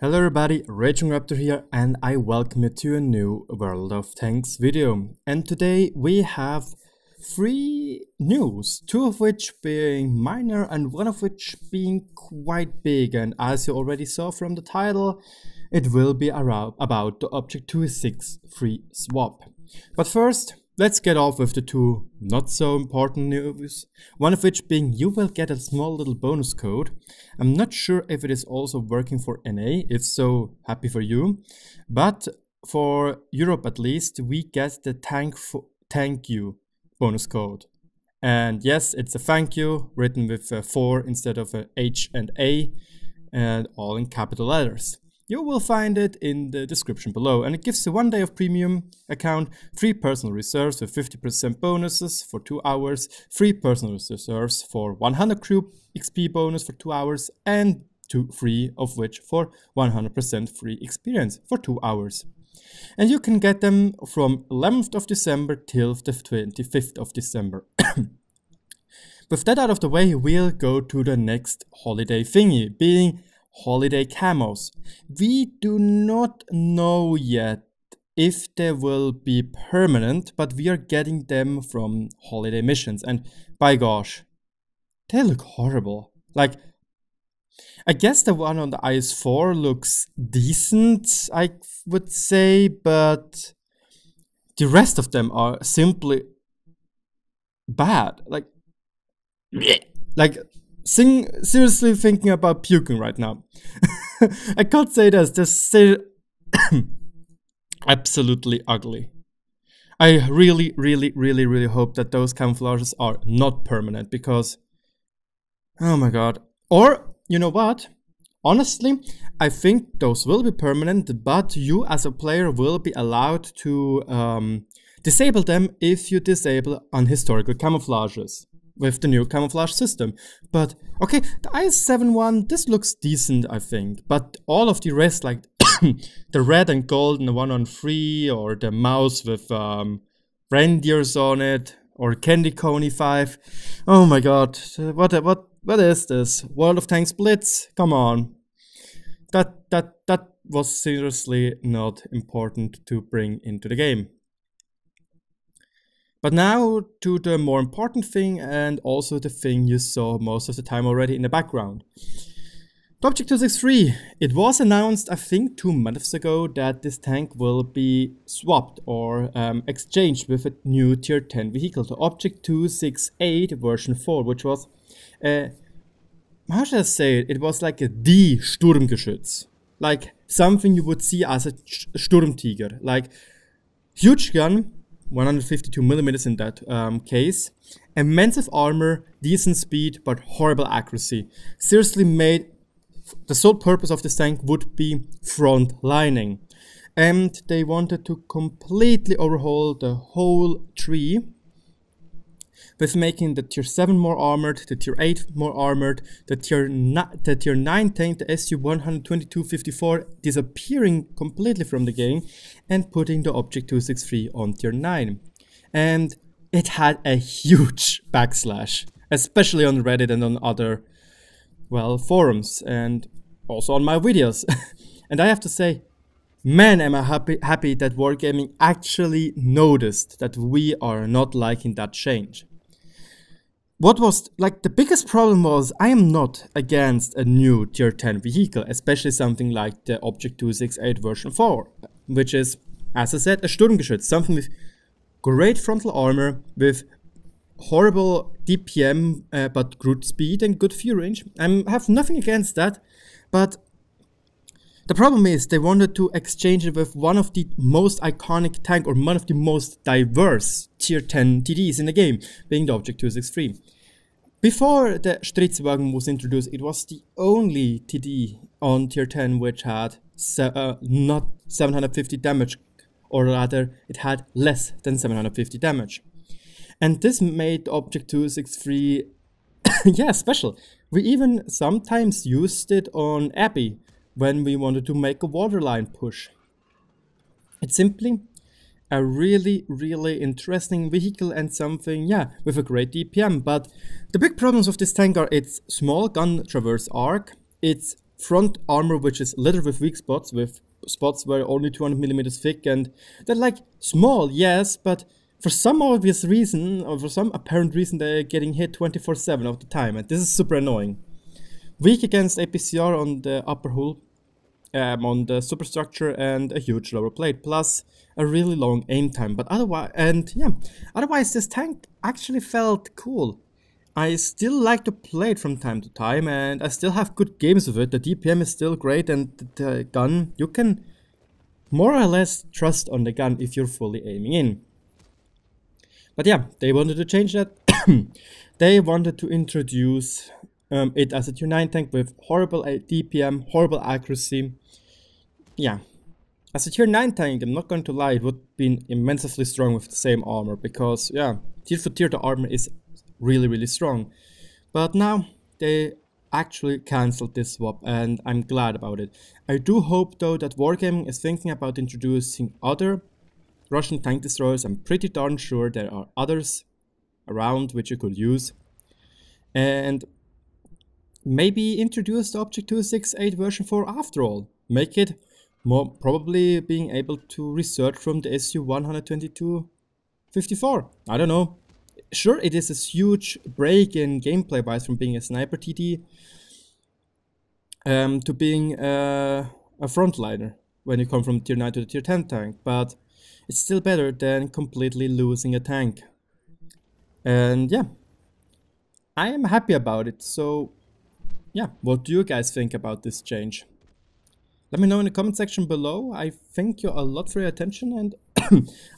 Hello everybody, RagingRaptor here, and I welcome you to a new World of Tanks video. And today we have 3 news, 2 of which being minor and 1 of which being quite big. And as you already saw from the title, it will be about the Object 2.6 free swap. But first, let's get off with the 2 not so important news, one of which being you will get a small little bonus code. I'm not sure if it is also working for NA, if so, happy for you. But for Europe at least, we get the thank you bonus code. And yes, it's a thank you written with a 4 instead of a H and A, and all in capital letters. You will find it in the description below, and it gives you 1 day of premium account, 3 personal reserves with 50% bonuses for 2 hours, 3 personal reserves for 100 crew XP bonus for 2 hours, and 2 free of which for 100% free experience for 2 hours. And you can get them from 11th of December till the 25th of December. With that out of the way, we'll go to the next holiday thingy, being holiday camos. We do not know yet if they will be permanent, but we are getting them from holiday missions, and by gosh, they look horrible. Like, I guess the one on the IS-4 looks decent, I would say, but the rest of them are simply bad. Seriously thinking about puking right now. I can't say this, they're still absolutely ugly. I really hope that those camouflages are not permanent, because oh my god. Or, you know what? Honestly, I think those will be permanent, but you as a player will be allowed to disable them if you disable unhistorical camouflages with the new camouflage system. But okay, the IS-7 one, this looks decent, I think. But all of the rest, like the red and gold and the one on 3, or the mouse with reindeers on it, or candy coney 5. Oh my god, what is this? World of Tanks Blitz? Come on. That was seriously not important to bring into the game. But now to the more important thing, and also the thing you saw most of the time already in the background. The Object 263. It was announced, I think 2 months ago, that this tank will be swapped or exchanged with a new tier 10 vehicle, the Object 268 version 4, which was, how should I say it? It was like a D Sturmgeschütz. Like something you would see as a Sturmtiger. Like huge gun, 152mm in that case, immense armor, decent speed, but horrible accuracy. Seriously made, the sole purpose of this tank would be front lining. And they wanted to completely overhaul the whole tree, with making the tier 7 more armored, the tier 8 more armored, the tier 9 tank, the SU-122-54, disappearing completely from the game, and putting the Object 263 on tier 9. And it had a huge backslash, especially on Reddit and on other, well, forums, and also on my videos. And I have to say, man, am I happy that Wargaming actually noticed that we are not liking that change. What was, like, the biggest problem was, I am not against a new tier 10 vehicle, especially something like the Object 268 version 4, which is, as I said, a Sturmgeschütz, something with great frontal armor, with horrible DPM, but good speed and good fuel range. I have nothing against that, but the problem is they wanted to exchange it with one of the most iconic tank, or one of the most diverse tier 10 TDs in the game, being the Object 263. Before the Stritzwagen was introduced, it was the only TD on tier 10 which had not 750 damage, or rather it had less than 750 damage. And this made Object 263 yeah, special. We even sometimes used it on Abbey when we wanted to make a waterline push. It's simply a really interesting vehicle, and something, yeah, with a great DPM. But the big problems of this tank are its small gun traverse arc, its front armor which is littered with weak spots, with spots where only 200 millimeters thick, and they're like small, yes, but for some obvious reason, or for some apparent reason, they're getting hit 24/7 of the time, and this is super annoying. Weak against APCR on the upper hull, on the superstructure, and a huge lower plate, plus a really long aim time. But otherwise this tank actually felt cool. I still like to play it from time to time, and I still have good games with it. The DPM is still great, and the gun, you can more or less trust on the gun if you're fully aiming in. But yeah, they wanted to change that. They wanted to introduce it as a tier 9 tank with horrible DPM, horrible accuracy. Yeah, as a tier 9 tank, I'm not going to lie, it would have been immensely strong with the same armor, because yeah, tier for tier the armor is really strong. But now they actually cancelled this swap, and I'm glad about it. I do hope though that Wargaming is thinking about introducing other Russian tank destroyers. I'm pretty darn sure there are others around which you could use. And maybe introduce the Object 268 version 4 after all. Make it more probably being able to research from the SU 122-54. I don't know. Sure, it is a huge break in gameplay wise from being a sniper TD to being a frontliner when you come from tier 9 to the tier 10 tank, but it's still better than completely losing a tank. And yeah, I am happy about it. So yeah, what do you guys think about this change? Let me know in the comment section below. I thank you a lot for your attention, and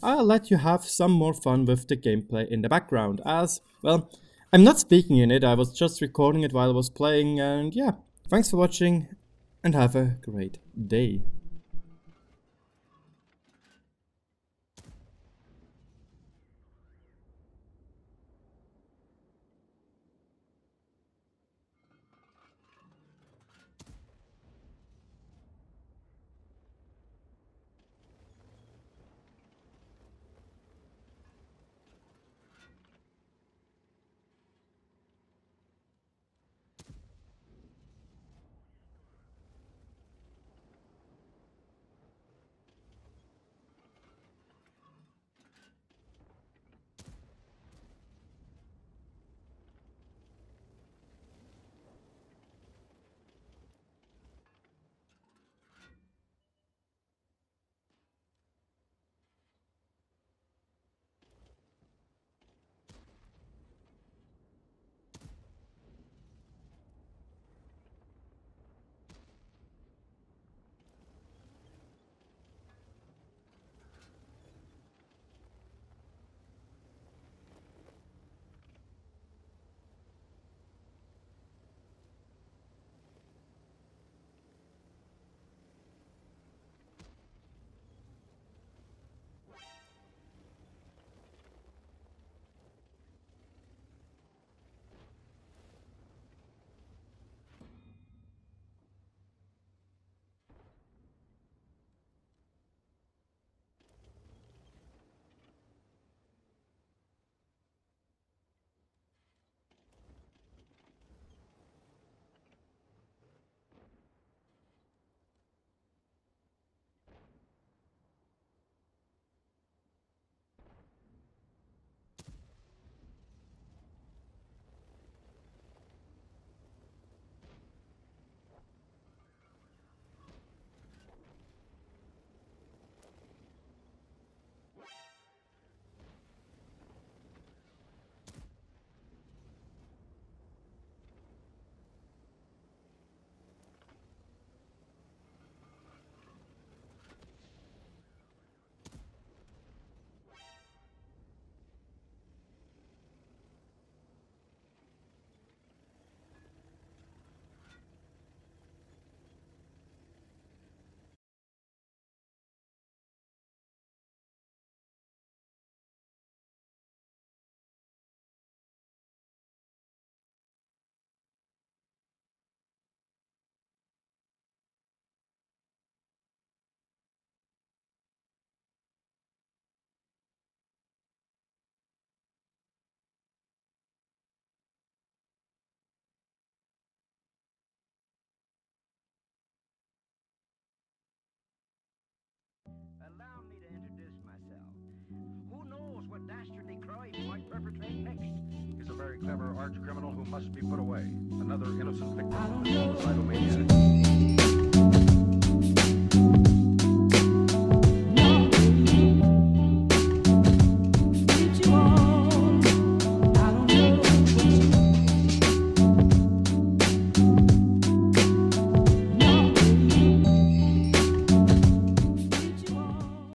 I'll let you have some more fun with the gameplay in the background, as, well, I'm not speaking in it, I was just recording it while I was playing, and yeah, thanks for watching, and have a great day. clever arch criminal who must be put away. Another innocent victim of the suicidal maniac.